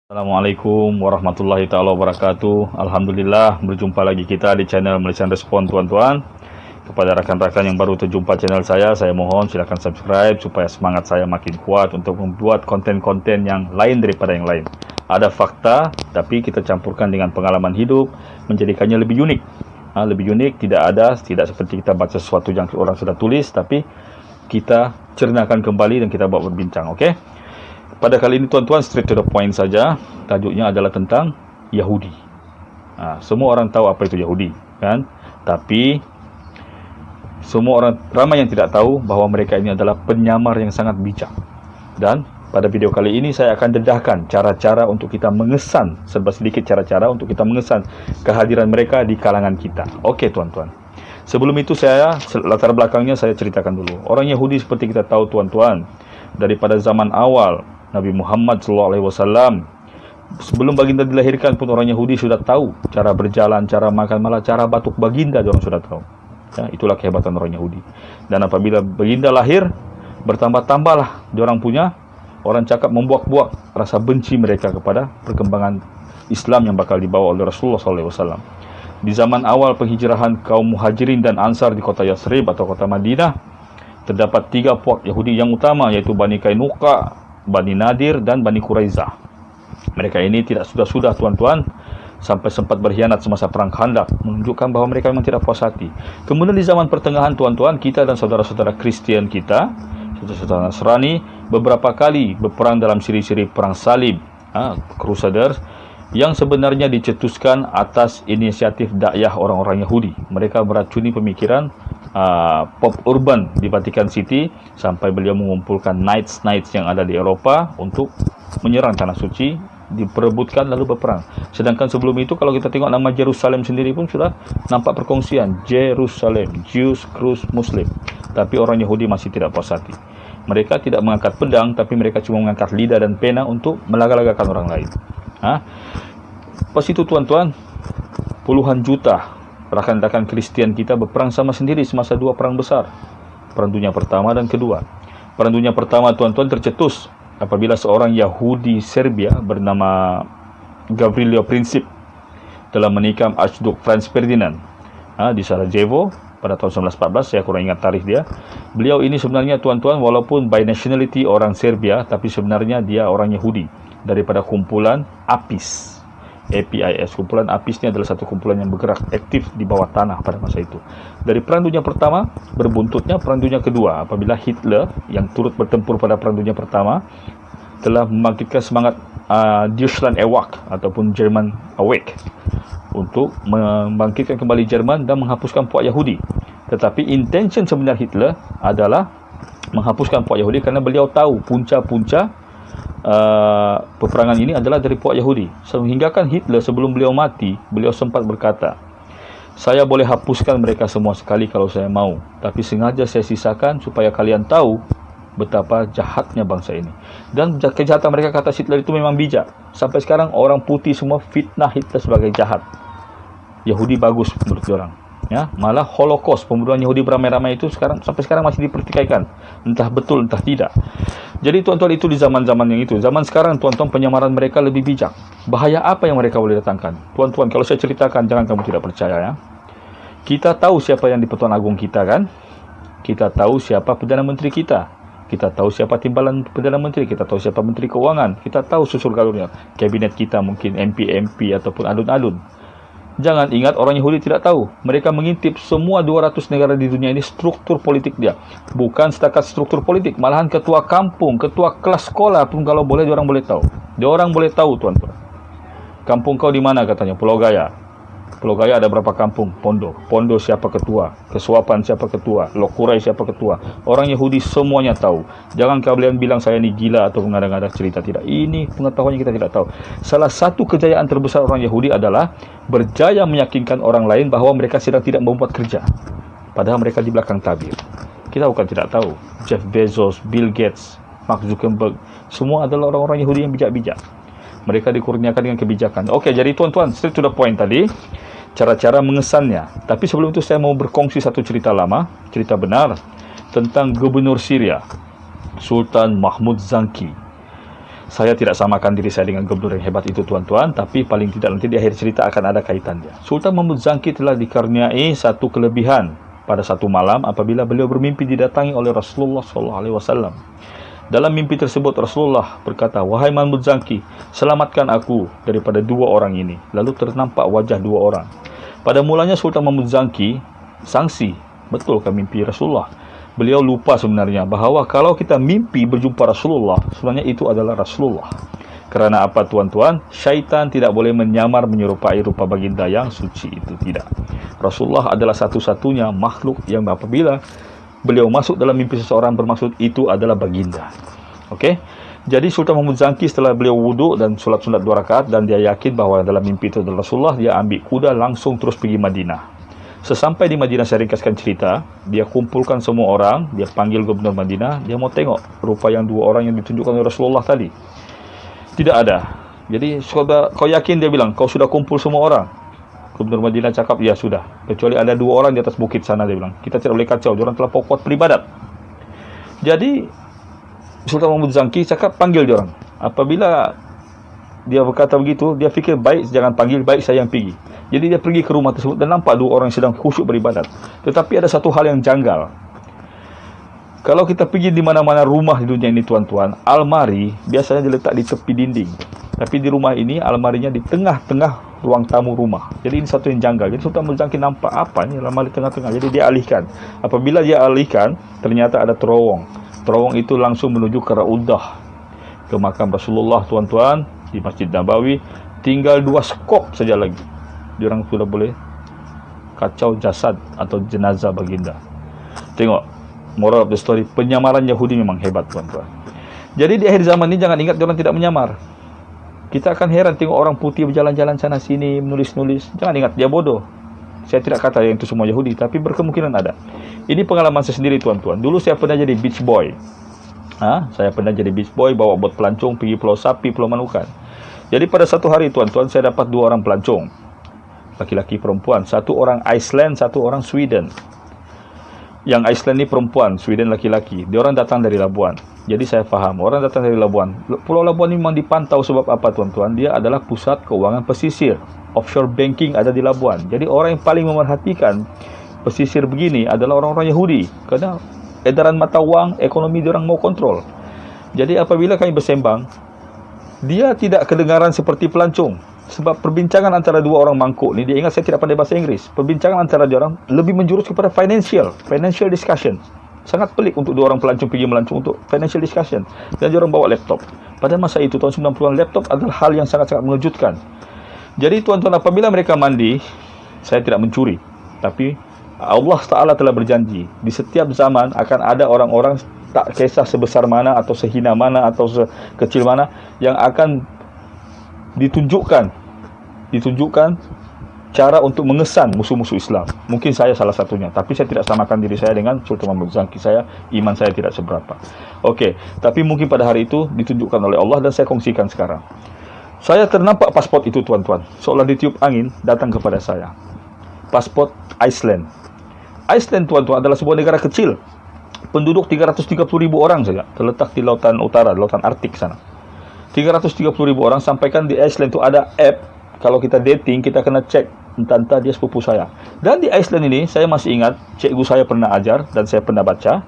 Assalamualaikum warahmatullahi taala wabarakatuh. Alhamdulillah berjumpa lagi kita di channel Malaysian Respon tuan-tuan. Kepada rakan-rakan yang baru terjumpa channel saya mohon silakan subscribe supaya semangat saya makin kuat untuk membuat konten-konten yang lain daripada yang lain. Ada fakta tapi kita campurkan dengan pengalaman hidup menjadikannya lebih unik. Lebih unik, tidak seperti kita baca sesuatu yang orang sudah tulis, tapi kita cernakan kembali dan kita buat berbincang, okey? Pada kali ini tuan-tuan straight to the point saja. Tajuknya adalah tentang Yahudi. Semua orang tahu apa itu Yahudi, kan? Tapi ramai yang tidak tahu bahawa mereka ini adalah penyamar yang sangat bijak. Dan pada video kali ini saya akan dedahkan cara-cara untuk kita mengesan, serba sedikit cara-cara untuk kita mengesan kehadiran mereka di kalangan kita. Okey tuan-tuan. Sebelum itu latar belakangnya saya ceritakan dulu. Orang Yahudi seperti kita tahu tuan-tuan, daripada zaman awal Nabi Muhammad SAW, sebelum baginda dilahirkan pun orang Yahudi sudah tahu cara berjalan, cara makan, malah cara batuk baginda orang sudah tahu. Itulah kehebatan orang Yahudi. Dan apabila baginda lahir, bertambah-tambahlah orang cakap membuak-buak rasa benci mereka kepada perkembangan Islam yang bakal dibawa oleh Rasulullah SAW. Di zaman awal penghijrahan kaum Muhajirin dan Ansar di kota Yathrib atau kota Madinah, terdapat 3 puak Yahudi yang utama, yaitu Bani Kainuqa, Bani Nadir dan Bani Quraizah. Mereka ini tidak sudah tuan-tuan, sampai sempat berkhianat semasa perang Khandaq, menunjukkan bahawa mereka memang tidak puas hati. Kemudian di zaman pertengahan tuan-tuan, kita dan saudara-saudara Kristian kita, saudara-saudara Nasrani, beberapa kali berperang dalam siri-siri perang salib, Crusaders, yang sebenarnya dicetuskan atas inisiatif dakwah orang-orang Yahudi. Mereka beracuni pemikiran Pop Urban di Vatican City sampai beliau mengumpulkan knights yang ada di Eropah untuk menyerang tanah suci, diperebutkan lalu berperang. Sedangkan sebelum itu kalau kita tengok nama Jerusalem sendiri pun sudah nampak perkongsian Jerusalem, Jews, Cruz, Muslim. Tapi orang Yahudi masih tidak puas hati. Mereka tidak mengangkat pedang, tapi mereka cuma mengangkat lidah dan pena untuk melaga-lagakan orang lain. Pas itu tuan-tuan, puluhan juta rakan-rakan Kristian kita berperang sama sendiri semasa 2 perang besar. Perang Dunia Pertama dan Kedua. Perang Dunia Pertama tuan-tuan tercetus apabila seorang Yahudi Serbia bernama Gavrilo Princip telah menikam Archduke Franz Ferdinand di Sarajevo pada tahun 1914. Saya kurang ingat tarikh dia. Beliau ini sebenarnya tuan-tuan walaupun by nationality orang Serbia, tapi sebenarnya dia orang Yahudi daripada kumpulan APIS. APIS. Kumpulan APIS ini adalah satu kumpulan yang bergerak aktif di bawah tanah pada masa itu. Dari Perang Dunia Pertama, berbuntutnya Perang Dunia Kedua, apabila Hitler yang turut bertempur pada Perang Dunia Pertama telah membangkitkan semangat Deutschland Erwacht ataupun German Awake untuk membangkitkan kembali Jerman dan menghapuskan puak Yahudi. Tetapi intention sebenar Hitler adalah menghapuskan puak Yahudi kerana beliau tahu punca-punca peperangan ini adalah dari puak Yahudi. Sehingga kan Hitler sebelum beliau mati, beliau sempat berkata, saya boleh hapuskan mereka semua sekali kalau saya mau, tapi sengaja saya sisakan supaya kalian tahu betapa jahatnya bangsa ini. Dan kejahatan mereka, kata Hitler, itu memang bijak. Sampai sekarang orang putih semua fitnah Hitler sebagai jahat. Yahudi bagus menurut orang. Malah Holocaust, pembunuhan Yahudi beramai-ramai itu sampai sekarang masih dipertikaikan. Entah betul, entah tidak. Jadi tuan-tuan, itu di zaman-zaman yang itu. Zaman sekarang tuan-tuan penyamaran mereka lebih bijak. Bahaya apa yang mereka boleh datangkan? Tuan-tuan, kalau saya ceritakan jangan kamu tidak percaya Kita tahu siapa yang di Pertuan Agong kita kan? Kita tahu siapa Perdana Menteri kita. Kita tahu siapa timbalan Perdana Menteri. Kita tahu siapa Menteri Keuangan. Kita tahu susul galurnya. Kabinet kita mungkin MP ataupun alun-alun. Jangan ingat orang Yahudi tidak tahu. Mereka mengintip semua 200 negara di dunia ini struktur politik dia. Bukan setakat struktur politik, malahan ketua kampung, ketua kelas sekolah pun kalau boleh diorang boleh tahu. Diorang boleh tahu tuan-tuan. Kampung kau di mana katanya? Pulau Gaya. Pulau Gaya ada berapa kampung? Pondo. Pondo siapa ketua? Kesuapan siapa ketua? Lokurai siapa ketua? Orang Yahudi semuanya tahu. Jangan kalian bilang saya ni gila atau mengada-ngada cerita. Tidak. Ini pengetahuannya kita tidak tahu. Salah satu kejayaan terbesar orang Yahudi adalah berjaya meyakinkan orang lain bahawa mereka sedang tidak membuat kerja. Padahal mereka di belakang tabir. Kita bukan tidak tahu. Jeff Bezos, Bill Gates, Mark Zuckerberg, semua adalah orang-orang Yahudi yang bijak-bijak. Mereka dikurniakan dengan kebijakan. Okey, jadi tuan-tuan, straight to the point tadi, cara-cara mengesannya. Tapi sebelum itu saya mau berkongsi satu cerita lama, cerita benar tentang Gubernur Syria, Sultan Mahmud Zanki. Saya tidak samakan diri saya dengan gubernur yang hebat itu tuan-tuan, tapi paling tidak nanti di akhir cerita akan ada kaitannya. Sultan Mahmud Zangki telah dikaruniai satu kelebihan pada satu malam apabila beliau bermimpi didatangi oleh Rasulullah SAW. Dalam mimpi tersebut Rasulullah berkata, "Wahai Mahmud Zangki, selamatkan aku daripada dua orang ini." Lalu ternampak wajah dua orang. Pada mulanya Sultan Mahmud Zangki sangsi, betulkah mimpi Rasulullah? Beliau lupa sebenarnya bahawa kalau kita mimpi berjumpa Rasulullah, sebenarnya itu adalah Rasulullah. Kerana apa tuan-tuan? Syaitan tidak boleh menyamar menyerupai rupa baginda yang suci, itu tidak. Rasulullah adalah satu-satunya makhluk yang apabila beliau masuk dalam mimpi seseorang bermaksud itu adalah baginda. Okey. Jadi Sultan Mahmud Zangki setelah beliau wuduk dan solat sunat 2 rakaat dan dia yakin bahawa dalam mimpi itu adalah Rasulullah, dia ambil kuda langsung terus pergi Madinah. Sesampai di Madinah, saya ringkaskan cerita, dia kumpulkan semua orang, dia panggil gubernur Madinah, dia mau tengok rupa yang dua orang yang ditunjukkan oleh Rasulullah tadi. Tidak ada. Jadi kau yakin, dia bilang, kau sudah kumpul semua orang? Gubernur Madinah cakap, ya sudah. Kecuali ada dua orang di atas bukit sana, dia bilang. Kita tidak boleh kacau, diorang telah kuat beribadat. Jadi Sultan Mahmud Zangki cakap, panggil diorang. Apabila dia berkata begitu, dia fikir, baik jangan panggil, baik saya yang pergi. Jadi dia pergi ke rumah tersebut dan nampak dua orang yang sedang khusyuk beribadat. Tetapi ada satu hal yang janggal. Kalau kita pergi di mana-mana rumah di dunia ini tuan-tuan, almari biasanya diletak di tepi dinding. Tapi di rumah ini almarinya di tengah-tengah ruang tamu rumah. Jadi ini satu yang janggal. Jadi Sultan Mahmud Zangki nampak apa ni almari tengah-tengah. Jadi dia alihkan. Apabila dia alihkan, ternyata ada terowong. Terowong itu langsung menuju ke Raudah, ke makam Rasulullah tuan-tuan di Masjid Nabawi. Tinggal 2 skop saja lagi, diorang sudah boleh kacau jasad atau jenazah baginda. Tengok, moral of the story, penyamaran Yahudi memang hebat tuan-tuan. Jadi di akhir zaman ini jangan ingat diorang tidak menyamar. Kita akan heran tengok orang putih berjalan-jalan sana sini, menulis-nulis. Jangan ingat dia bodoh. Saya tidak kata yang itu semua Yahudi, tapi berkemungkinan ada. Ini pengalaman saya sendiri tuan-tuan. Dulu saya pernah jadi beach boy. Saya pernah jadi beach boy, bawa bot pelancong pergi Pulau Sapi, Pulau Manukan. Jadi pada satu hari tuan-tuan, saya dapat 2 orang pelancong, laki-laki perempuan. Satu orang Iceland, satu orang Sweden. Yang Iceland ni perempuan, Sweden laki-laki. Dia orang datang dari Labuan. Jadi saya faham, orang datang dari Labuan. Pulau Labuan ni memang dipantau sebab apa tuan-tuan? Dia adalah pusat keuangan pesisir. Offshore banking ada di Labuan. Jadi orang yang paling memerhatikan pesisir begini adalah orang-orang Yahudi. Kerana edaran mata wang, ekonomi dia orang mau kontrol. Jadi apabila kami bersembang, dia tidak kedengaran seperti pelancong. Sebab perbincangan antara 2 orang mangkuk ni, dia ingat saya tidak pandai bahasa Inggeris. Perbincangan antara dia orang lebih menjurus kepada financial discussion. Sangat pelik untuk 2 orang pelancong pergi melancong untuk financial discussion. Dan dia orang bawa laptop. Pada masa itu tahun 90-an, laptop adalah hal yang sangat-sangat mengejutkan. Jadi tuan-tuan, apabila mereka mandi, saya tidak mencuri. Tapi Allah Ta'ala telah berjanji, di setiap zaman akan ada orang-orang, tak kisah sebesar mana atau sehina mana atau sekecil mana, yang akan ditunjukkan cara untuk mengesan musuh-musuh Islam. Mungkin saya salah satunya, tapi saya tidak samakan diri saya dengan Sultan Mahmud Zangki. Iman saya tidak seberapa. Okey, tapi mungkin pada hari itu ditunjukkan oleh Allah dan saya kongsikan sekarang. Saya ternampak pasport itu tuan-tuan, seolah ditiup angin datang kepada saya. Pasport Iceland. Iceland tuan-tuan adalah sebuah negara kecil. Penduduk 330,000 orang saja, terletak di lautan utara, lautan Arktik sana. 330,000 orang. Sampaikan di Iceland itu ada app, kalau kita dating kita kena cek entah dia sepupu saya. Dan di Iceland ini saya masih ingat cikgu saya pernah ajar dan saya pernah baca,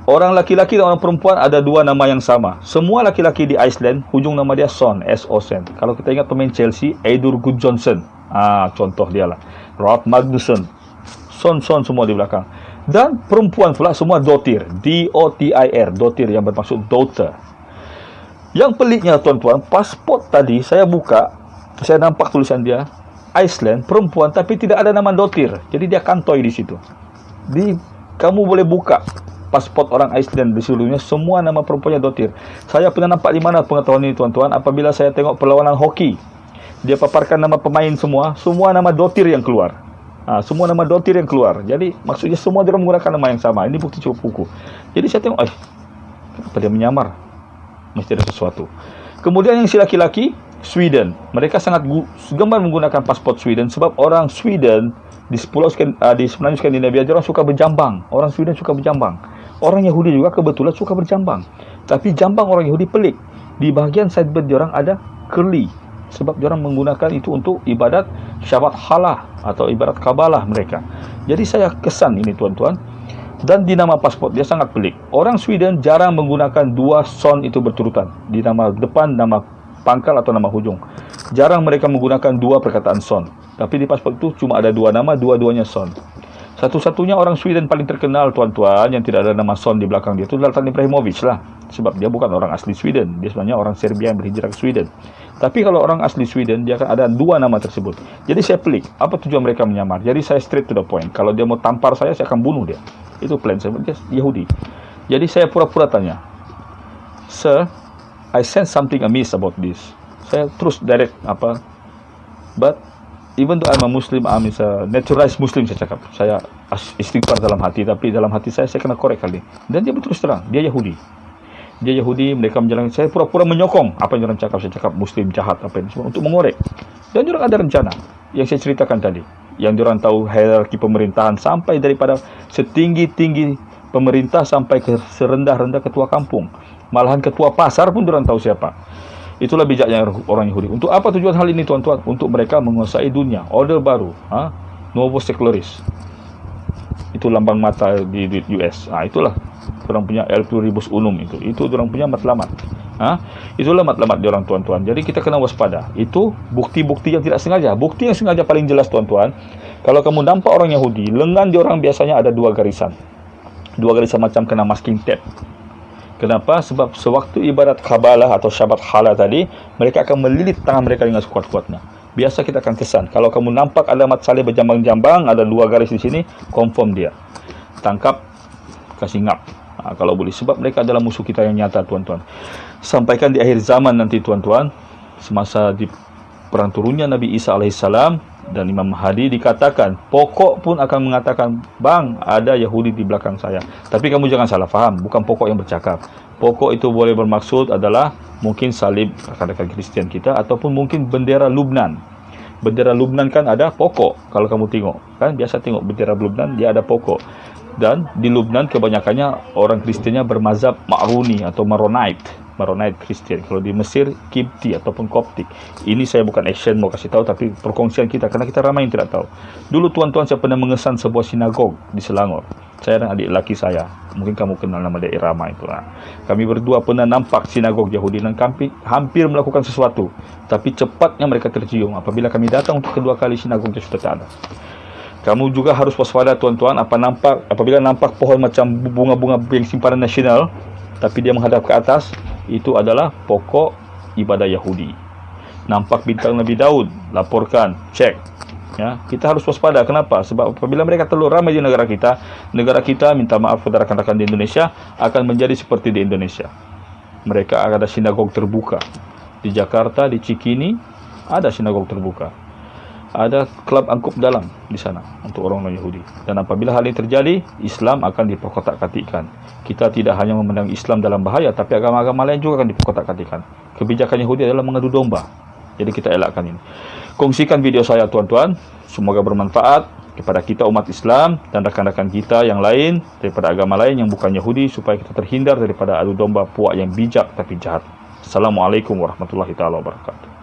orang laki-laki dan orang perempuan ada 2 nama yang sama. Semua laki-laki di Iceland hujung nama dia Son, S-O-N. Kalau kita ingat pemain Chelsea, Eidur Gudjohnsen, contoh dia lah, Rolf Magnusson, Son semua di belakang. Dan perempuan pula semua Dottir, D-O-T-I-R, Dottir yang bermaksud daughter. Yang peliknya tuan-tuan, pasport tadi saya buka, saya nampak tulisan dia Iceland, perempuan, tapi tidak ada nama Dottir. Jadi dia kantoi di situ. Kamu boleh buka pasport orang Iceland di seluruhnya, semua nama perempuannya Dottir. Saya pernah nampak di mana pengetahuan ini tuan-tuan? Apabila saya tengok perlawanan hoki, dia paparkan nama pemain semua nama Dottir yang keluar. Semua nama Dottir yang keluar. Jadi maksudnya semua dia menggunakan nama yang sama. Ini bukti cukup buku. Jadi saya tengok, kenapa dia menyamar? Mesti ada sesuatu. Kemudian yang si laki-laki, Sweden. Mereka sangat gemar menggunakan pasport Sweden sebab orang Sweden di semenanjung Skandinavia, orang suka berjambang. Orang Sweden suka berjambang. Orang Yahudi juga kebetulan suka berjambang. Tapi jambang orang Yahudi pelik. di bahagian sideburn diorang ada curly, sebab diorang menggunakan itu untuk ibadat syabat halah atau ibadat kabalah mereka. Jadi saya kesan ini tuan-tuan. Dan di nama pasport dia sangat pelik. Orang Sweden jarang menggunakan dua son itu berturutan di nama depan, nama pangkal atau nama hujung. Jarang mereka menggunakan dua perkataan son. Tapi di pasport itu cuma ada dua nama, dua-duanya son. Satu-satunya orang Sweden paling terkenal tuan-tuan yang tidak ada nama son di belakang dia itu Zlatan Ibrahimovic lah. Sebab dia bukan orang asli Sweden. Dia sebenarnya orang Serbia yang berhijrah ke Sweden. Tapi kalau orang asli Sweden, dia akan ada dua nama tersebut. Jadi saya pelik, apa tujuan mereka menyamar? Jadi saya straight to the point. Kalau dia mau tampar saya akan bunuh dia. Itu plan saya, dia Yahudi. Jadi saya pura-pura tanya, "Sir, I sense something amiss about this." Saya terus direct but even though I'm a Muslim, I'm a naturalized Muslim, saya cakap. Saya istighfar dalam hati, tapi dalam hati saya kena korek kali. Dan dia berterus terang, dia Yahudi. Dia Yahudi, mereka menjalankan. Saya pura-pura menyokong apa yang orang cakap. Saya cakap Muslim jahat apa ini semua untuk mengorek. Dan orang ada rencana yang saya ceritakan tadi. Yang orang tahu hierarki pemerintahan sampai daripada setinggi-tinggi pemerintah sampai ke serendah-rendah ketua kampung. Malahan ketua pasar pun orang tahu siapa. Itulah bijaknya orang Yahudi. Untuk apa tujuan hal ini tuan-tuan? Untuk mereka menguasai dunia. Order baru. Novo Secularis. Itu lambang mata di US. Itulah orang punya El Pluribus Unum itu. Itu orang punya matlamat. Itulah matlamat di orang tuan-tuan. Jadi kita kena waspada. Itu bukti-bukti yang tidak sengaja. Bukti yang sengaja paling jelas tuan-tuan. Kalau kamu nampak orang Yahudi, lengan di orang biasanya ada dua garisan. Dua garisan macam kena masking tape. Kenapa? Sebab sewaktu ibadat kabalah atau syabat halah tadi, mereka akan melilit tangan mereka dengan sekuat-kuatnya. Biasa kita akan kesan. Kalau kamu nampak alamat salib berjambang-jambang, ada dua garis di sini, confirm dia. Tangkap, kasih ngap. Kalau boleh. Sebab mereka adalah musuh kita yang nyata, tuan-tuan. Sampaikan di akhir zaman nanti, tuan-tuan, semasa di perang turunnya Nabi Isa alaihissalam dan Imam Mahdi dikatakan, pokok pun akan mengatakan, bang, ada Yahudi di belakang saya. Tapi kamu jangan salah faham, bukan pokok yang bercakap. Pokok itu boleh bermaksud adalah mungkin salib rekan-rekan Kristian kita, ataupun mungkin bendera Lubnan. Bendera Lubnan kan ada pokok. Kalau kamu tengok, kan biasa tengok bendera Lubnan, dia ada pokok. Dan di Lubnan kebanyakannya orang Kristiannya bermazhab Ma'runi atau Maronite Kristian. Kalau di Mesir, Kipti ataupun Koptik. Ini saya bukan action mau kasih tahu, tapi perkongsian kita, karena kita ramai yang tidak tahu. Dulu tuan-tuan saya pernah mengesan sebuah sinagog di Selangor. Saya dan adik laki saya, mungkin kamu kenal nama dia Irama itu. Kami berdua pernah nampak sinagog Yahudi dan kami hampir melakukan sesuatu. Tapi cepatnya mereka tercium apabila kami datang untuk kedua kali sinagognya sudah tak ada. Kamu juga harus waspada tuan-tuan apabila nampak pohon macam bunga-bunga yang simpanan nasional, tapi dia menghadap ke atas, itu adalah pokok ibadah Yahudi. Nampak bintang Nabi Daud, laporkan, cek. Ya, kita harus waspada. Kenapa? Sebab apabila mereka terlalu ramai di negara kita, minta maaf kepada rekan-rekan di Indonesia, akan menjadi seperti di Indonesia. Mereka ada sinagog terbuka. Di Jakarta, di Cikini, ada sinagog terbuka. Ada klub angkup dalam di sana untuk orang non-Yahudi. Dan apabila hal ini terjadi, Islam akan diperkotak-katikkan. Kita tidak hanya memandang Islam dalam bahaya, tapi agama-agama lain juga akan diperkotak-katikkan. Kebijakan Yahudi adalah mengadu domba. Jadi kita elakkan ini. Kongsikan video saya tuan-tuan. Semoga bermanfaat kepada kita umat Islam dan rekan-rekan kita yang lain daripada agama lain yang bukan Yahudi, supaya kita terhindar daripada adu domba puak yang bijak tapi jahat. Assalamualaikum warahmatullahi wabarakatuh.